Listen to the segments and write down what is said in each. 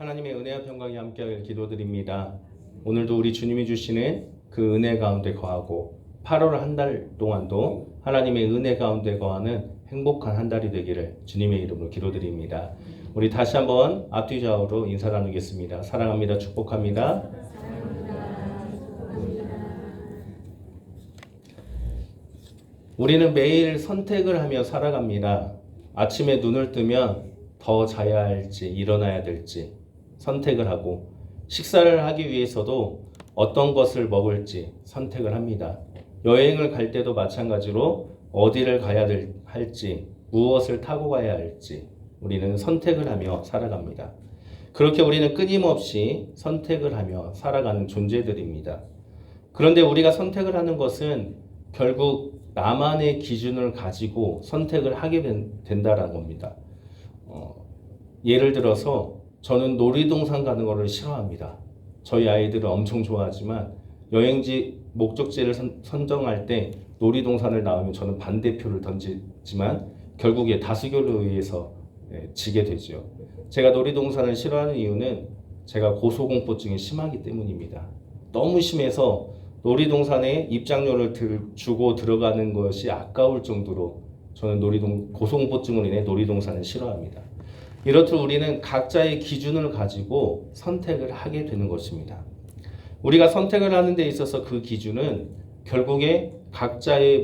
하나님의 은혜와 평강이 함께하길 기도드립니다. 오늘도 우리 주님이 주시는 그 은혜 가운데 거하고 8월 한 달 동안도 하나님의 은혜 가운데 거하는 행복한 한 달이 되기를 주님의 이름으로 기도드립니다. 우리 다시 한번 앞뒤 좌우로 인사 나누겠습니다. 사랑합니다. 축복합니다. 우리는 매일 선택을 하며 살아갑니다. 아침에 눈을 뜨면 더 자야 할지 일어나야 될지 선택을 하고, 식사를 하기 위해서도 어떤 것을 먹을지 선택을 합니다. 여행을 갈 때도 마찬가지로 어디를 가야 할지, 무엇을 타고 가야 할지 우리는 선택을 하며 살아갑니다. 그렇게 우리는 끊임없이 선택을 하며 살아가는 존재들입니다. 그런데 우리가 선택을 하는 것은 결국 나만의 기준을 가지고 선택을 하게 된다는 겁니다. 예를 들어서 저는 놀이동산 가는 것을 싫어합니다. 저희 아이들은 엄청 좋아하지만 여행지 목적지를 선정할 때 놀이동산을 나오면 저는 반대표를 던지지만 결국에 다수결에 의해서 지게 되죠. 제가 놀이동산을 싫어하는 이유는 제가 고소공포증이 심하기 때문입니다. 너무 심해서 놀이동산에 입장료를 주고 들어가는 것이 아까울 정도로 저는 고소공포증으로 인해 놀이동산을 싫어합니다. 이렇듯 우리는 각자의 기준을 가지고 선택을 하게 되는 것입니다. 우리가 선택을 하는 데 있어서 그 기준은 결국에 각자의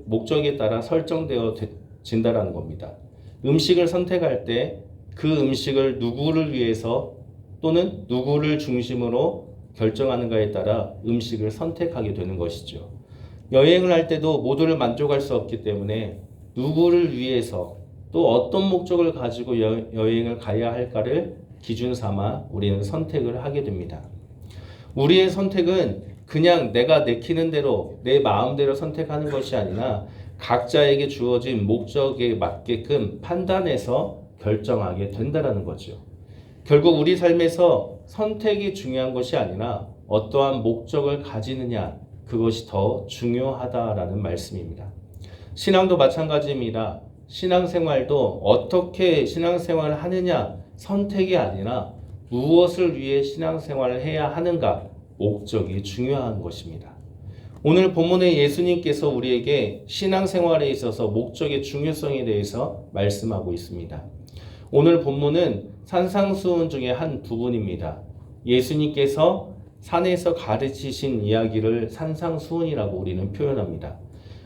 목적에 따라 설정되어진다는 겁니다. 음식을 선택할 때 그 음식을 누구를 위해서 또는 누구를 중심으로 결정하는가에 따라 음식을 선택하게 되는 것이죠. 여행을 할 때도 모두를 만족할 수 없기 때문에 누구를 위해서 또 어떤 목적을 가지고 여행을 가야 할까를 기준 삼아 우리는 선택을 하게 됩니다. 우리의 선택은 그냥 내가 내키는 대로 내 마음대로 선택하는 것이 아니라 각자에게 주어진 목적에 맞게끔 판단해서 결정하게 된다는 거죠. 결국 우리 삶에서 선택이 중요한 것이 아니라 어떠한 목적을 가지느냐, 그것이 더 중요하다라는 말씀입니다. 신앙도 마찬가지입니다. 신앙생활도 어떻게 신앙생활을 하느냐 선택이 아니라 무엇을 위해 신앙생활을 해야 하는가 목적이 중요한 것입니다. 오늘 본문에 예수님께서 우리에게 신앙생활에 있어서 목적의 중요성에 대해서 말씀하고 있습니다. 오늘 본문은 산상수훈 중에 한 부분입니다. 예수님께서 산에서 가르치신 이야기를 산상수훈이라고 우리는 표현합니다.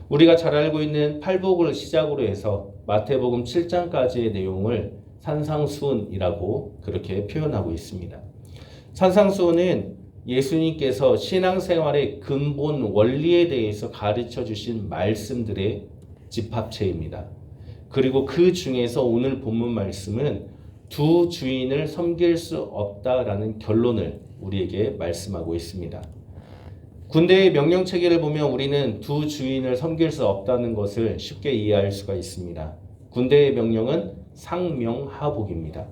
우리가 잘 알고 있는 팔복을 시작으로 해서 마태복음 7장까지의 내용을 산상수훈이라고 그렇게 표현하고 있습니다. 산상수훈은 예수님께서 신앙생활의 근본 원리에 대해서 가르쳐 주신 말씀들의 집합체입니다. 그리고 그 중에서 오늘 본문 말씀은 두 주인을 섬길 수 없다라는 결론을 우리에게 말씀하고 있습니다. 군대의 명령체계를 보면 우리는 두 주인을 섬길 수 없다는 것을 쉽게 이해할 수가 있습니다. 군대의 명령은 상명하복입니다.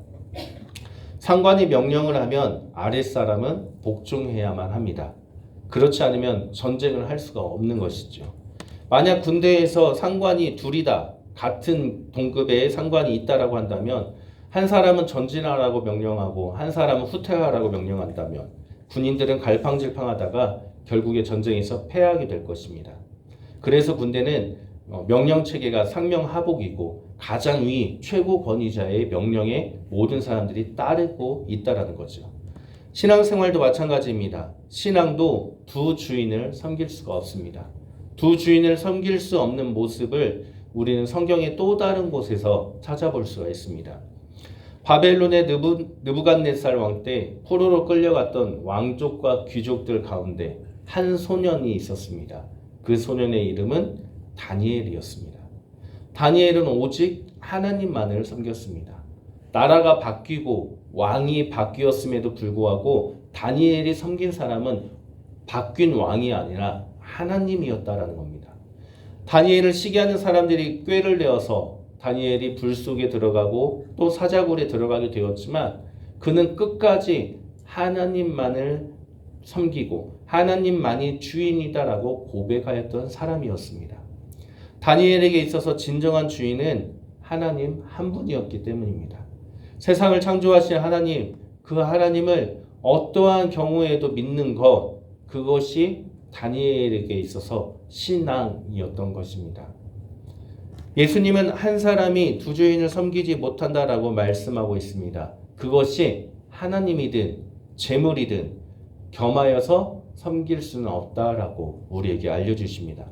상관이 명령을 하면 아랫사람은 복종해야만 합니다. 그렇지 않으면 전쟁을 할 수가 없는 것이죠. 만약 군대에서 상관이 둘이다, 같은 동급의 상관이 있다라고 한다면 한 사람은 전진하라고 명령하고 한 사람은 후퇴하라고 명령한다면 군인들은 갈팡질팡하다가 결국에 전쟁에서 패하게 될 것입니다. 그래서 군대는 명령체계가 상명하복이고 가장 위 최고 권위자의 명령에 모든 사람들이 따르고 있다라는 거죠. 신앙생활도 마찬가지입니다. 신앙도 두 주인을 섬길 수가 없습니다. 두 주인을 섬길 수 없는 모습을 우리는 성경의 또 다른 곳에서 찾아볼 수가 있습니다. 바벨론의 느부갓네살 왕 때 포로로 끌려갔던 왕족과 귀족들 가운데 한 소년이 있었습니다. 그 소년의 이름은 다니엘이었습니다. 다니엘은 오직 하나님만을 섬겼습니다. 나라가 바뀌고 왕이 바뀌었음에도 불구하고 다니엘이 섬긴 사람은 바뀐 왕이 아니라 하나님이었다라는 겁니다. 다니엘을 시기하는 사람들이 꾀를 내어서 다니엘이 불 속에 들어가고 또 사자굴에 들어가게 되었지만 그는 끝까지 하나님만을 섬기고 하나님만이 주인이다라고 고백하였던 사람이었습니다. 다니엘에게 있어서 진정한 주인은 하나님 한 분이었기 때문입니다. 세상을 창조하신 하나님, 그 하나님을 어떠한 경우에도 믿는 것, 그것이 다니엘에게 있어서 신앙이었던 것입니다. 예수님은 한 사람이 두 주인을 섬기지 못한다라고 말씀하고 있습니다. 그것이 하나님이든 재물이든 겸하여서 섬길 수는 없다라고 우리에게 알려주십니다.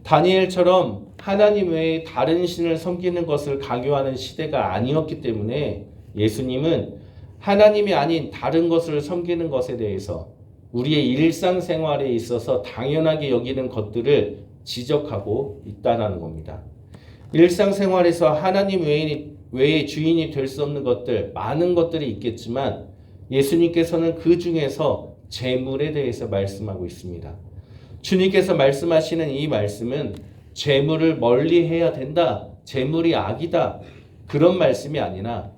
다니엘처럼 하나님 외에 다른 신을 섬기는 것을 강요하는 시대가 아니었기 때문에 예수님은 하나님이 아닌 다른 것을 섬기는 것에 대해서 우리의 일상생활에 있어서 당연하게 여기는 것들을 지적하고 있다는 겁니다. 일상생활에서 하나님 외에 주인이 될 수 없는 것들, 많은 것들이 있겠지만 예수님께서는 그 중에서 재물에 대해서 말씀하고 있습니다. 주님께서 말씀하시는 이 말씀은 재물을 멀리 해야 된다, 재물이 악이다, 그런 말씀이 아니라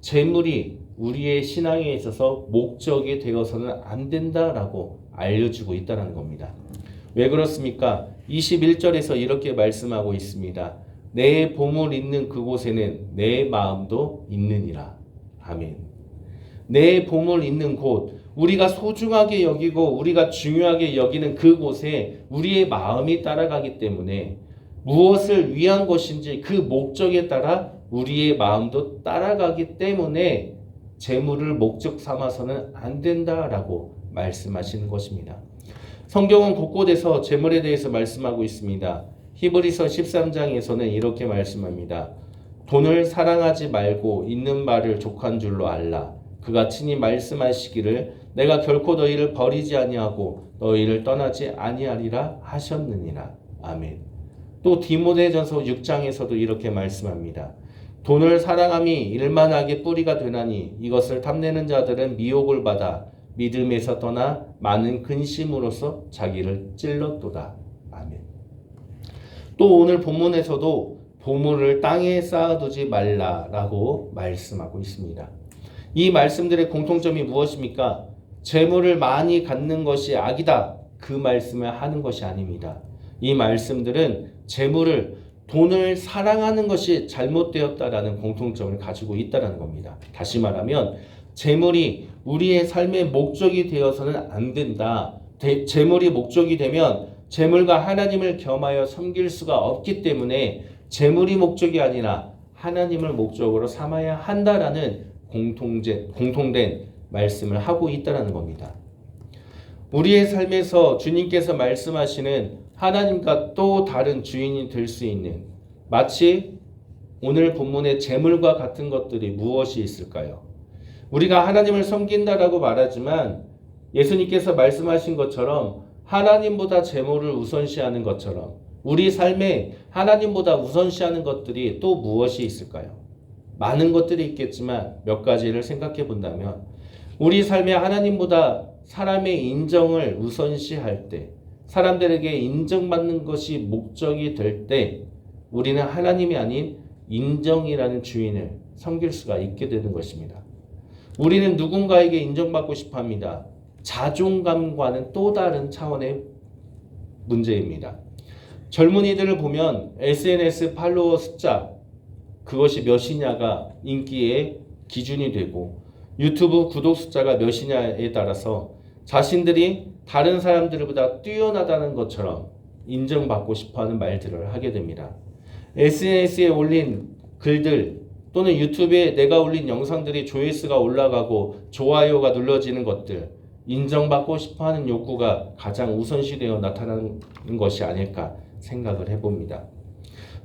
재물이 우리의 신앙에 있어서 목적이 되어서는 안 된다라고 알려주고 있다는 겁니다. 왜 그렇습니까? 21절에서 이렇게 말씀하고 있습니다. 내 보물 있는 그곳에는 내 마음도 있느니라. 아멘. 내 보물 있는 곳, 우리가 소중하게 여기고 우리가 중요하게 여기는 그곳에 우리의 마음이 따라가기 때문에 무엇을 위한 것인지 그 목적에 따라 우리의 마음도 따라가기 때문에 재물을 목적 삼아서는 안 된다라고 말씀하시는 것입니다. 성경은 곳곳에서 재물에 대해서 말씀하고 있습니다. 히브리서 13장에서는 이렇게 말씀합니다. 돈을 사랑하지 말고 있는 바를 족한 줄로 알라. 그가 친히 말씀하시기를 내가 결코 너희를 버리지 아니하고 너희를 떠나지 아니하리라 하셨느니라. 아멘. 또 디모데전서 6장에서도 이렇게 말씀합니다. 돈을 사랑함이 일만하게 뿌리가 되나니 이것을 탐내는 자들은 미혹을 받아 믿음에서 떠나 많은 근심으로써 자기를 찔렀도다. 아멘. 또 오늘 본문에서도 보물을 땅에 쌓아두지 말라라고 말씀하고 있습니다. 이 말씀들의 공통점이 무엇입니까? 재물을 많이 갖는 것이 악이다. 그 말씀을 하는 것이 아닙니다. 이 말씀들은 재물을 돈을 사랑하는 것이 잘못되었다라는 공통점을 가지고 있다는 겁니다. 다시 말하면 재물이 우리의 삶의 목적이 되어서는 안 된다. 재물이 목적이 되면 재물과 하나님을 겸하여 섬길 수가 없기 때문에 재물이 목적이 아니라 하나님을 목적으로 삼아야 한다라는 공통된 말씀을 하고 있다는 겁니다. 우리의 삶에서 주님께서 말씀하시는 하나님과 또 다른 주인이 될 수 있는 마치 오늘 본문의 재물과 같은 것들이 무엇이 있을까요? 우리가 하나님을 섬긴다라고 말하지만 예수님께서 말씀하신 것처럼 하나님보다 재물을 우선시하는 것처럼 우리 삶에 하나님보다 우선시하는 것들이 또 무엇이 있을까요? 많은 것들이 있겠지만 몇 가지를 생각해 본다면 우리 삶에 하나님보다 사람의 인정을 우선시할 때 사람들에게 인정받는 것이 목적이 될 때 우리는 하나님이 아닌 인정이라는 주인을 섬길 수가 있게 되는 것입니다. 우리는 누군가에게 인정받고 싶어 합니다. 자존감과는 또 다른 차원의 문제입니다. 젊은이들을 보면 SNS 팔로워 숫자 그것이 몇이냐가 인기의 기준이 되고 유튜브 구독 숫자가 몇이냐에 따라서 자신들이 다른 사람들보다 뛰어나다는 것처럼 인정받고 싶어하는 말들을 하게 됩니다. SNS에 올린 글들 또는 유튜브에 내가 올린 영상들이 조회수가 올라가고 좋아요가 눌러지는 것들 인정받고 싶어하는 욕구가 가장 우선시되어 나타나는 것이 아닐까 생각을 해봅니다.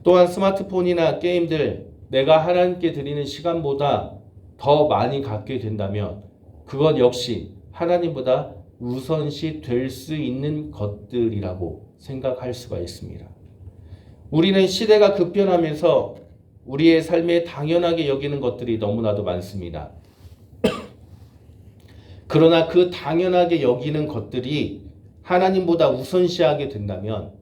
또한 스마트폰이나 게임들 내가 하나님께 드리는 시간보다 더 많이 갖게 된다면 그것 역시 하나님보다 우선시 될 수 있는 것들이라고 생각할 수가 있습니다. 우리는 시대가 급변하면서 우리의 삶에 당연하게 여기는 것들이 너무나도 많습니다. 그러나 그 당연하게 여기는 것들이 하나님보다 우선시하게 된다면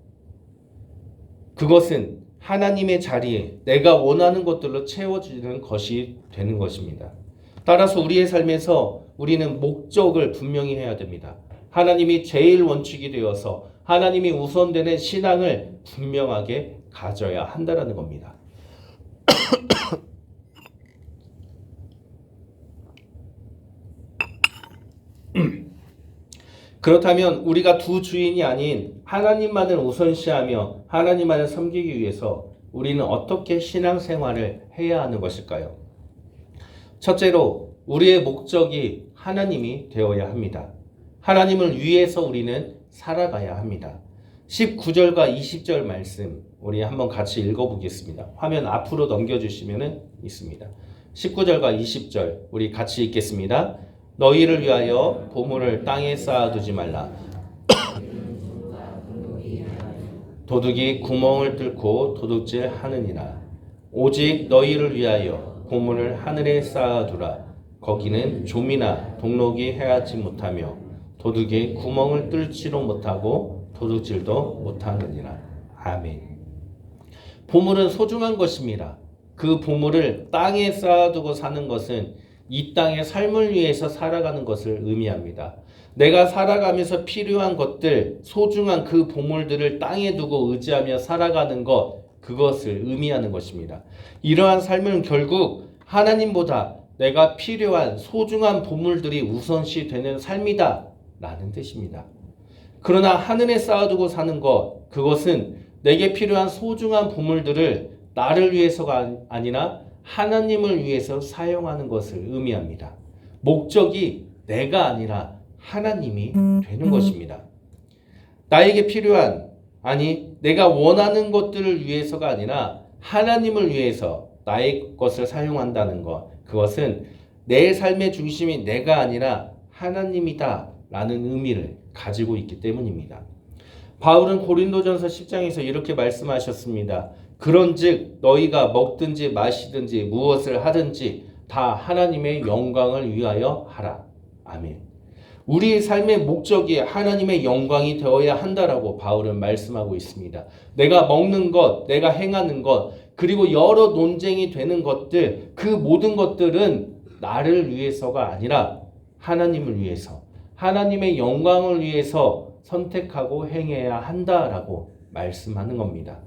그것은 하나님의 자리에 내가 원하는 것들로 채워주는 것이 되는 것입니다. 따라서 우리의 삶에서 우리는 목적을 분명히 해야 됩니다. 하나님이 제일 원칙이 되어서 하나님이 우선되는 신앙을 분명하게 가져야 한다는 겁니다. 그렇다면 우리가 두 주인이 아닌 하나님만을 우선시하며 하나님만을 섬기기 위해서 우리는 어떻게 신앙생활을 해야 하는 것일까요? 첫째로 우리의 목적이 하나님이 되어야 합니다. 하나님을 위해서 우리는 살아가야 합니다. 19절과 20절 말씀 우리 한번 같이 읽어보겠습니다. 화면 앞으로 넘겨주시면 있습니다. 19절과 20절 우리 같이 읽겠습니다. 너희를 위하여 보물을 땅에 쌓아두지 말라. 도둑이 구멍을 뚫고 도둑질 하느니라. 오직 너희를 위하여 보물을 하늘에 쌓아두라. 거기는 좀이나 동록이 해하지 못하며 도둑이 구멍을 뚫지도 못하고 도둑질도 못하느니라. 아멘. 보물은 소중한 것입니다. 그 보물을 땅에 쌓아두고 사는 것은 이 땅의 삶을 위해서 살아가는 것을 의미합니다. 내가 살아가면서 필요한 것들, 소중한 그 보물들을 땅에 두고 의지하며 살아가는 것, 그것을 의미하는 것입니다. 이러한 삶은 결국 하나님보다 내가 필요한 소중한 보물들이 우선시 되는 삶이다 라는 뜻입니다. 그러나 하늘에 쌓아두고 사는 것, 그것은 내게 필요한 소중한 보물들을 나를 위해서가 아니라 하나님을 위해서 사용하는 것을 의미합니다. 목적이 내가 아니라 하나님이 되는 것입니다. 나에게 필요한, 내가 원하는 것들을 위해서가 아니라 하나님을 위해서 나의 것을 사용한다는 것, 그것은 내 삶의 중심이 내가 아니라 하나님이다 라는 의미를 가지고 있기 때문입니다. 바울은 고린도전서 10장에서 이렇게 말씀하셨습니다. 그런즉 너희가 먹든지 마시든지 무엇을 하든지 다 하나님의 영광을 위하여 하라. 아멘. 우리의 삶의 목적이 하나님의 영광이 되어야 한다라고 바울은 말씀하고 있습니다. 내가 먹는 것, 내가 행하는 것, 그리고 여러 논쟁이 되는 것들, 그 모든 것들은 나를 위해서가 아니라 하나님을 위해서, 하나님의 영광을 위해서 선택하고 행해야 한다라고 말씀하는 겁니다.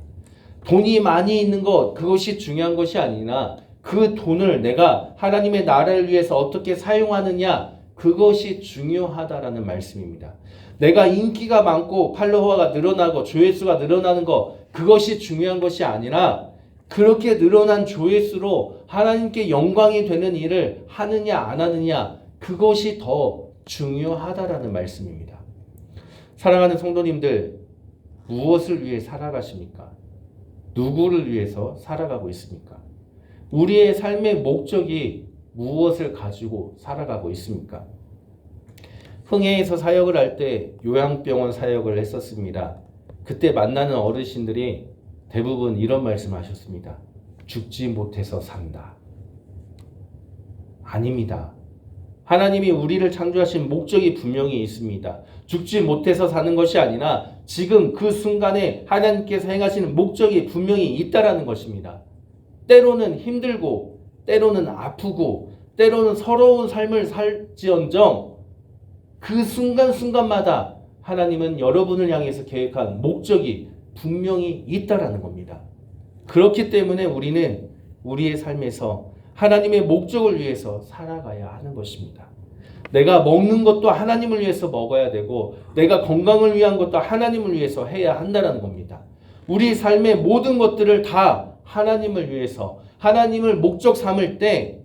돈이 많이 있는 것, 그것이 중요한 것이 아니라 그 돈을 내가 하나님의 나라를 위해서 어떻게 사용하느냐, 그것이 중요하다라는 말씀입니다. 내가 인기가 많고 팔로워가 늘어나고 조회수가 늘어나는 것, 그것이 중요한 것이 아니라 그렇게 늘어난 조회수로 하나님께 영광이 되는 일을 하느냐 안 하느냐, 그것이 더 중요하다라는 말씀입니다. 사랑하는 성도님들, 무엇을 위해 살아가십니까? 누구를 위해서 살아가고 있습니까? 우리의 삶의 목적이 무엇을 가지고 살아가고 있습니까? 흥해에서 사역을 할 때 요양병원 사역을 했었습니다. 그때 만나는 어르신들이 대부분 이런 말씀하셨습니다. 죽지 못해서 산다. 아닙니다. 하나님이 우리를 창조하신 목적이 분명히 있습니다. 죽지 못해서 사는 것이 아니라 지금 그 순간에 하나님께서 행하시는 목적이 분명히 있다라는 것입니다. 때로는 힘들고 때로는 아프고 때로는 서러운 삶을 살지언정 그 순간순간마다 하나님은 여러분을 향해서 계획한 목적이 분명히 있다라는 겁니다. 그렇기 때문에 우리는 우리의 삶에서 하나님의 목적을 위해서 살아가야 하는 것입니다. 내가 먹는 것도 하나님을 위해서 먹어야 되고 내가 건강을 위한 것도 하나님을 위해서 해야 한다는 겁니다. 우리 삶의 모든 것들을 다 하나님을 위해서 하나님을 목적 삼을 때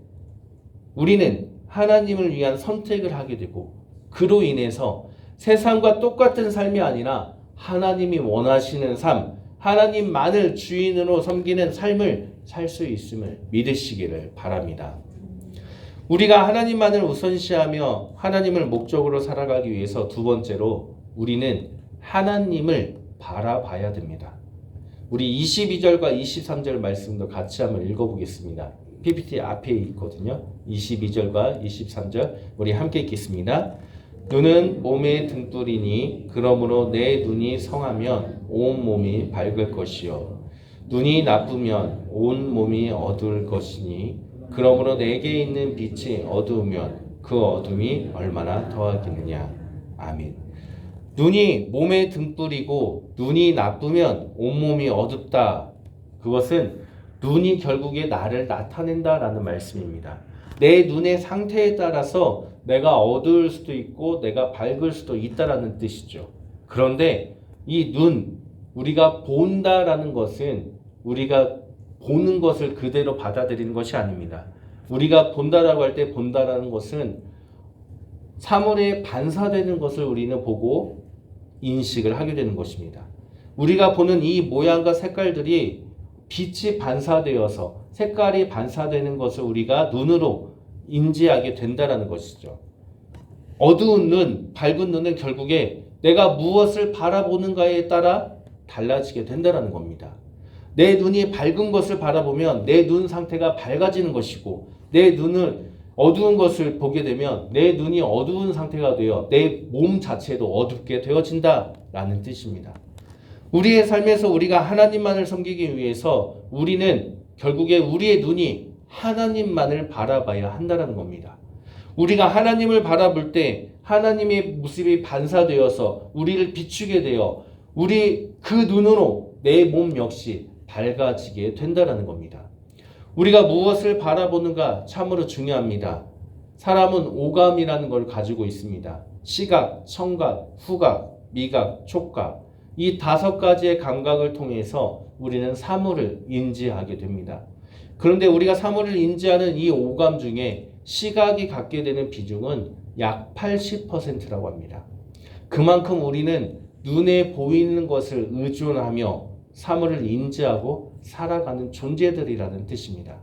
우리는 하나님을 위한 선택을 하게 되고 그로 인해서 세상과 똑같은 삶이 아니라 하나님이 원하시는 삶, 하나님만을 주인으로 섬기는 삶을 살 수 있음을 믿으시기를 바랍니다. 우리가 하나님만을 우선시하며 하나님을 목적으로 살아가기 위해서 두 번째로 우리는 하나님을 바라봐야 됩니다. 우리 22절과 23절 말씀도 같이 한번 읽어보겠습니다. PPT 앞에 있거든요. 22절과 23절 우리 함께 읽겠습니다. 눈은 몸의 등불이니 그러므로 내 눈이 성하면 온 몸이 밝을 것이요 눈이 나쁘면 온 몸이 어두울 것이니 그러므로 내게 있는 빛이 어두우면 그 어둠이 얼마나 더하겠느냐. 아멘. 눈이 몸의 등불이고 눈이 나쁘면 온몸이 어둡다. 그것은 눈이 결국에 나를 나타낸다라는 말씀입니다. 내 눈의 상태에 따라서 내가 어두울 수도 있고 내가 밝을 수도 있다라는 뜻이죠. 그런데 이 눈, 우리가 본다라는 것은 우리가 보는 것을 그대로 받아들이는 것이 아닙니다. 우리가 본다라고 할 때 본다라는 것은 사물에 반사되는 것을 우리는 보고 인식을 하게 되는 것입니다. 우리가 보는 이 모양과 색깔들이 빛이 반사되어서 색깔이 반사되는 것을 우리가 눈으로 인지하게 된다는 것이죠. 어두운 눈, 밝은 눈은 결국에 내가 무엇을 바라보는가에 따라 달라지게 된다는 겁니다. 내 눈이 밝은 것을 바라보면 내 눈 상태가 밝아지는 것이고, 내 눈을 어두운 것을 보게 되면 내 눈이 어두운 상태가 되어 내 몸 자체도 어둡게 되어진다라는 뜻입니다. 우리의 삶에서 우리가 하나님만을 섬기기 위해서 우리는 결국에 우리의 눈이 하나님만을 바라봐야 한다는 겁니다. 우리가 하나님을 바라볼 때 하나님의 모습이 반사되어서 우리를 비추게 되어 우리 그 눈으로 내 몸 역시 밝아지게 된다는 겁니다. 우리가 무엇을 바라보는가 참으로 중요합니다. 사람은 오감이라는 걸 가지고 있습니다. 시각, 청각, 후각, 미각, 촉각, 이 5가지의 감각을 통해서 우리는 사물을 인지하게 됩니다. 그런데 우리가 사물을 인지하는 이 오감 중에 시각이 갖게 되는 비중은 약 80%라고 합니다. 그만큼 우리는 눈에 보이는 것을 의존하며 사물을 인지하고 살아가는 존재들이라는 뜻입니다.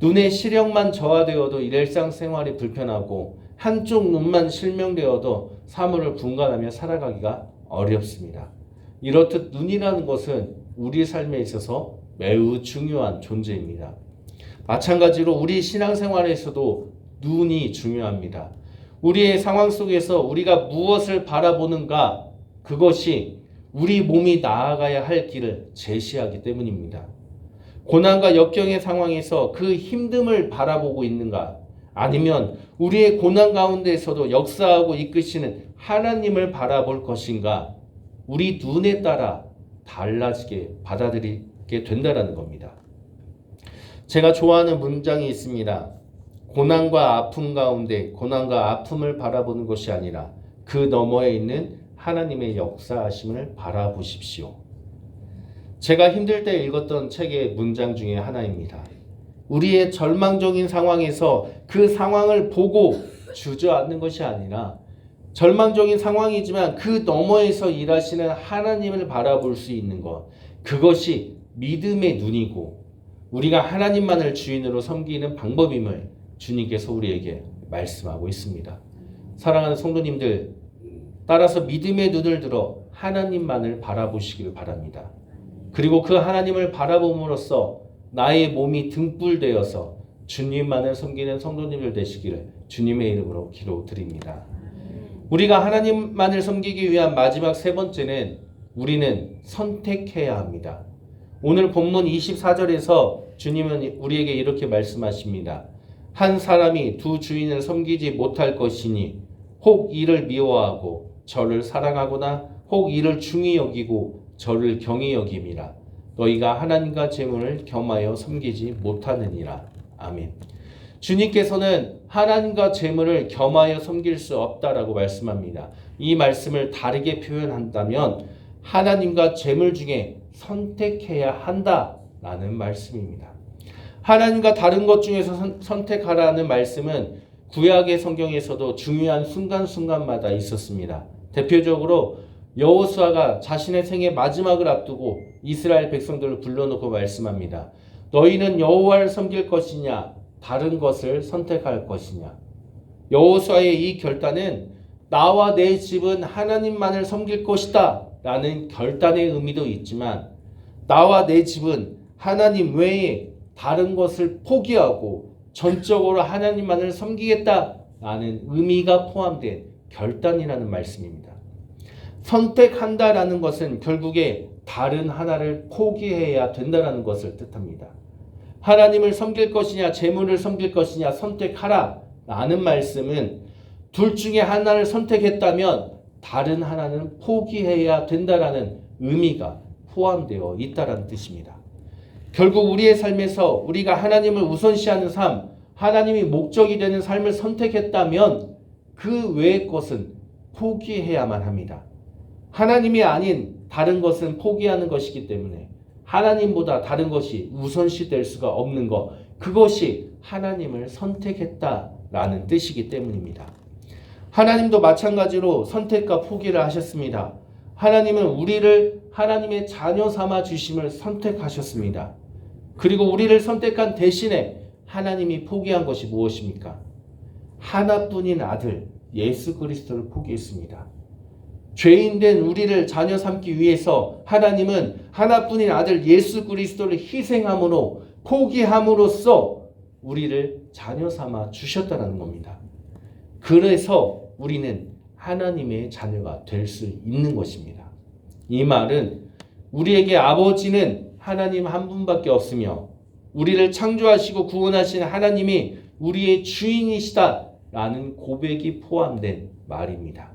눈의 시력만 저하되어도 일상생활이 불편하고 한쪽 눈만 실명되어도 사물을 분간하며 살아가기가 어렵습니다. 이렇듯 눈이라는 것은 우리 삶에 있어서 매우 중요한 존재입니다. 마찬가지로 우리 신앙생활에서도 눈이 중요합니다. 우리의 상황 속에서 우리가 무엇을 바라보는가, 그것이 우리 몸이 나아가야 할 길을 제시하기 때문입니다. 고난과 역경의 상황에서 그 힘듦을 바라보고 있는가, 아니면 우리의 고난 가운데에서도 역사하고 이끄시는 하나님을 바라볼 것인가, 우리 눈에 따라 달라지게 받아들이게 된다는 겁니다. 제가 좋아하는 문장이 있습니다. 고난과 아픔 가운데 고난과 아픔을 바라보는 것이 아니라 그 너머에 있는 하나님의 역사하심을 바라보십시오. 제가 힘들 때 읽었던 책의 문장 중에 하나입니다. 우리의 절망적인 상황에서 그 상황을 보고 주저앉는 것이 아니라 절망적인 상황이지만 그 너머에서 일하시는 하나님을 바라볼 수 있는 것, 그것이 믿음의 눈이고 우리가 하나님만을 주인으로 섬기는 방법임을 주님께서 우리에게 말씀하고 있습니다. 사랑하는 성도님들, 따라서 믿음의 눈을 들어 하나님만을 바라보시기를 바랍니다. 그리고 그 하나님을 바라봄으로써 나의 몸이 등불되어서 주님만을 섬기는 성도님들 되시기를 주님의 이름으로 기도드립니다. 우리가 하나님만을 섬기기 위한 마지막 3번째는 우리는 선택해야 합니다. 오늘 본문 24절에서 주님은 우리에게 이렇게 말씀하십니다. 한 사람이 두 주인을 섬기지 못할 것이니 혹 이를 미워하고 저를 사랑하거나 혹 이를 중히 여기고 저를 경히 여김이라. 너희가 하나님과 재물을 겸하여 섬기지 못하느니라. 아멘. 주님께서는 하나님과 재물을 겸하여 섬길 수 없다라고 말씀합니다. 이 말씀을 다르게 표현한다면 하나님과 재물 중에 선택해야 한다라는 말씀입니다. 하나님과 다른 것 중에서 선택하라는 말씀은 구약의 성경에서도 중요한 순간순간마다 있었습니다. 대표적으로 여호수아가 자신의 생의 마지막을 앞두고 이스라엘 백성들을 불러놓고 말씀합니다. 너희는 여호와를 섬길 것이냐 다른 것을 선택할 것이냐. 여호수아의 이 결단은 나와 내 집은 하나님만을 섬길 것이다 라는 결단의 의미도 있지만 나와 내 집은 하나님 외에 다른 것을 포기하고 전적으로 하나님만을 섬기겠다라는 의미가 포함된 결단이라는 말씀입니다. 선택한다라는 것은 결국에 다른 하나를 포기해야 된다는 것을 뜻합니다. 하나님을 섬길 것이냐 재물을 섬길 것이냐 선택하라 라는 말씀은 둘 중에 하나를 선택했다면 다른 하나는 포기해야 된다라는 의미가 포함되어 있다는 뜻입니다. 결국 우리의 삶에서 우리가 하나님을 우선시하는 삶, 하나님이 목적이 되는 삶을 선택했다면 그 외의 것은 포기해야만 합니다. 하나님이 아닌 다른 것은 포기하는 것이기 때문에 하나님보다 다른 것이 우선시 될 수가 없는 것, 그것이 하나님을 선택했다라는 뜻이기 때문입니다. 하나님도 마찬가지로 선택과 포기를 하셨습니다. 하나님은 우리를 하나님의 자녀 삼아 주심을 선택하셨습니다. 그리고 우리를 선택한 대신에 하나님이 포기한 것이 무엇입니까? 하나뿐인 아들 예수 그리스도를 포기했습니다. 죄인된 우리를 자녀 삼기 위해서 하나님은 하나뿐인 아들 예수 그리스도를 희생함으로 포기함으로써 우리를 자녀 삼아 주셨다는 겁니다. 그래서 우리는 하나님의 자녀가 될 수 있는 것입니다. 이 말은 우리에게 아버지는 하나님 한 분밖에 없으며 우리를 창조하시고 구원하신 하나님이 우리의 주인이시다라는 고백이 포함된 말입니다.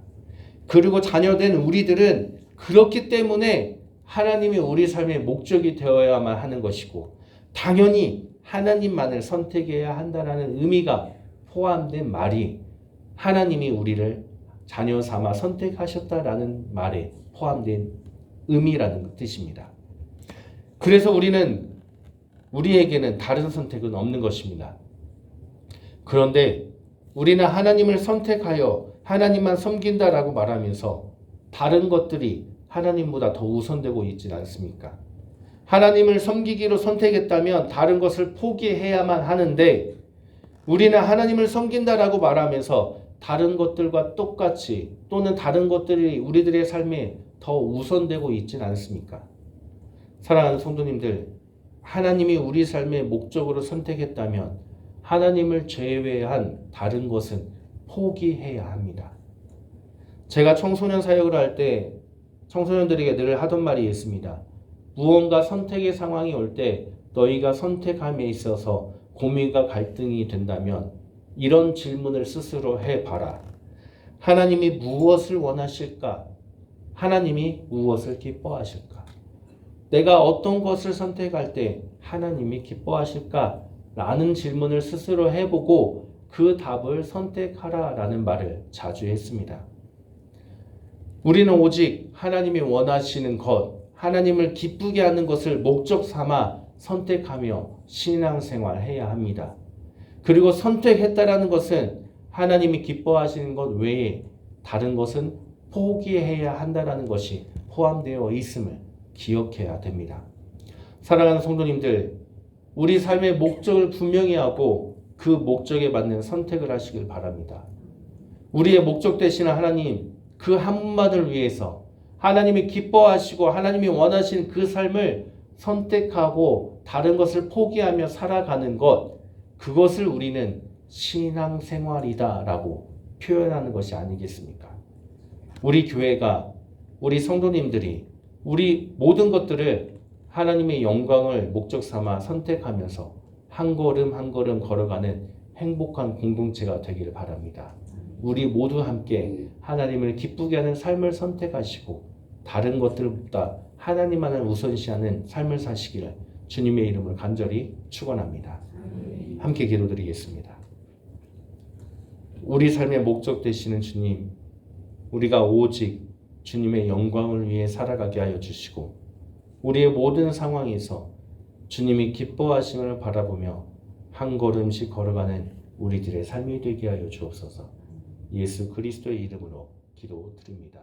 그리고 자녀된 우리들은 그렇기 때문에 하나님이 우리 삶의 목적이 되어야만 하는 것이고 당연히 하나님만을 선택해야 한다는 의미가 포함된 말이 하나님이 우리를 자녀 삼아 선택하셨다라는 말에 포함된 의미라는 뜻입니다. 그래서 우리에게는 다른 선택은 없는 것입니다. 그런데 우리는 하나님을 선택하여 하나님만 섬긴다라고 말하면서 다른 것들이 하나님보다 더 우선되고 있지는 않습니까? 하나님을 섬기기로 선택했다면 다른 것을 포기해야만 하는데 우리는 하나님을 섬긴다라고 말하면서 다른 것들과 똑같이 또는 다른 것들이 우리들의 삶에 더 우선되고 있지는 않습니까? 사랑하는 성도님들, 하나님이 우리 삶의 목적으로 선택했다면 하나님을 제외한 다른 것은 포기해야 합니다. 제가 청소년 사역을 할 때 청소년들에게 늘 하던 말이 있습니다. 무언가 선택의 상황이 올 때 너희가 선택함에 있어서 고민과 갈등이 된다면 이런 질문을 스스로 해봐라. 하나님이 무엇을 원하실까? 하나님이 무엇을 기뻐하실까? 내가 어떤 것을 선택할 때 하나님이 기뻐하실까? 라는 질문을 스스로 해보고 그 답을 선택하라 라는 말을 자주 했습니다. 우리는 오직 하나님이 원하시는 것, 하나님을 기쁘게 하는 것을 목적 삼아 선택하며 신앙생활 해야 합니다. 그리고 선택했다라는 것은 하나님이 기뻐하시는 것 외에 다른 것은 포기해야 한다라는 것이 포함되어 있음을 기억해야 됩니다. 사랑하는 성도님들, 우리 삶의 목적을 분명히 하고 그 목적에 맞는 선택을 하시길 바랍니다. 우리의 목적 되시는 하나님, 그 한 분만을 위해서 하나님이 기뻐하시고 하나님이 원하시는 그 삶을 선택하고 다른 것을 포기하며 살아가는 것, 그것을 우리는 신앙생활이다라고 표현하는 것이 아니겠습니까? 우리 교회가, 우리 성도님들이 우리 모든 것들을 하나님의 영광을 목적 삼아 선택하면서 한 걸음 한 걸음 걸어가는 행복한 공동체가 되기를 바랍니다. 우리 모두 함께 하나님을 기쁘게 하는 삶을 선택하시고 다른 것들보다 하나님만을 우선시하는 삶을 사시기를 주님의 이름으로 간절히 축원합니다. 함께 기도드리겠습니다. 우리 삶의 목적 되시는 주님, 우리가 오직 주님의 영광을 위해 살아가게 하여 주시고 우리의 모든 상황에서 주님이 기뻐하심을 바라보며 한 걸음씩 걸어가는 우리들의 삶이 되게 하여 주옵소서. 예수 그리스도의 이름으로 기도드립니다.